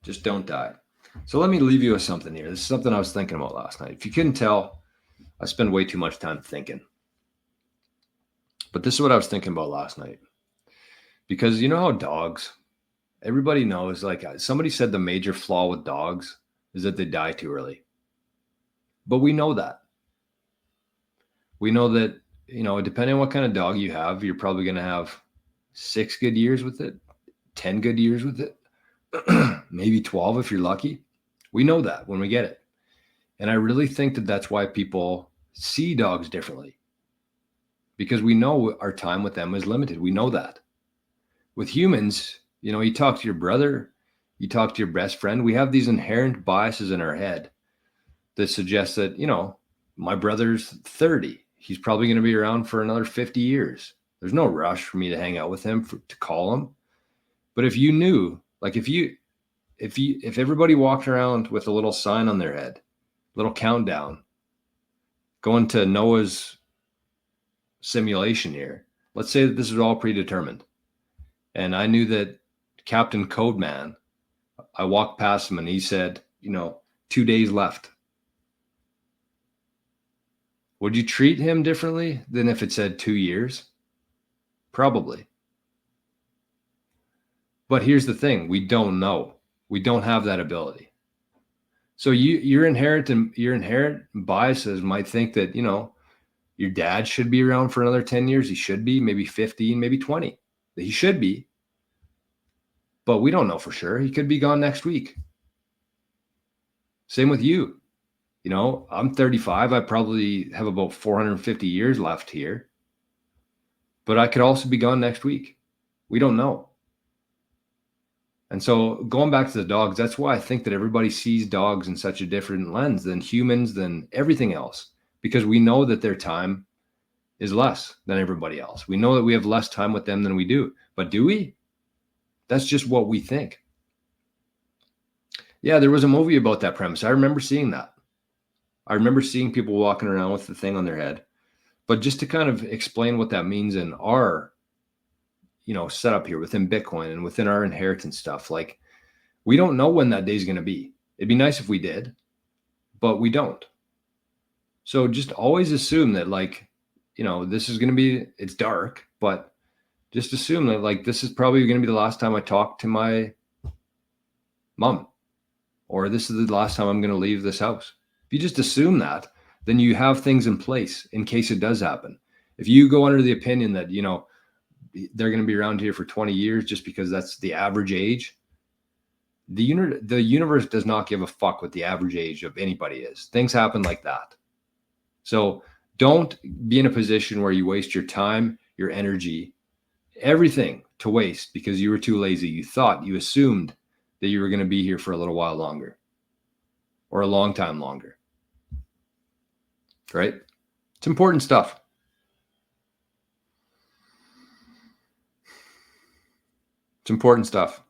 Just don't die. So let me leave you with something here. This is something I was thinking about last night. If you couldn't tell, I spend way too much time thinking. But this is what I was thinking about last night. Because you know how dogs, everybody knows, like somebody said the major flaw with dogs is that they die too early. But we know that. We know that, depending on what kind of dog you have, you're probably going to have 6 good years with it, 10 good years with it, maybe 12 if you're lucky. We know that when we get it. And I really think that that's why people see dogs differently, because we know our time with them is limited. We know that. With humans, you talk to your brother, you talk to your best friend. We have these inherent biases in our head that suggest that, my brother's 30. He's probably going to be around for another 50 years. There's no rush for me to hang out with him, to call him. But if you knew, like if everybody walked around with a little sign on their head, little countdown, going to Noah's simulation here, let's say that this is all predetermined. And I knew that Captain Codeman, I walked past him and he said, 2 days left. Would you treat him differently than if it said 2 years? Probably. But here's the thing, we don't know. We don't have that ability. So your inherent biases might think that, your dad should be around for another 10 years. He should be, maybe 15, maybe 20. He should be. But we don't know for sure. He could be gone next week. Same with you. I'm 35. I probably have about 450 years left here. But I could also be gone next week. We don't know. And so going back to the dogs, that's why I think that everybody sees dogs in such a different lens than humans, than everything else, because we know that their time is less than everybody else. We know that we have less time with them than we do. But do we? That's just what we think. Yeah, there was a movie about that premise. I remember seeing that. I remember seeing people walking around with the thing on their head. But just to kind of explain what that means in our, setup here within Bitcoin and within our inheritance stuff, like we don't know when that day is going to be. It'd be nice if we did, but we don't. So just always assume that this is going to be, it's dark, but just assume that this is probably going to be the last time I talk to my mom, or this is the last time I'm going to leave this house. If you just assume that, then you have things in place in case it does happen. If you go under the opinion that, they're going to be around here for 20 years just because that's the average age, the universe does not give a fuck what the average age of anybody is. Things happen like that. So don't be in a position where you waste your time, your energy, everything to waste because you were too lazy. You assumed that you were going to be here for a little while longer or a long time longer. Right? It's important stuff. It's important stuff.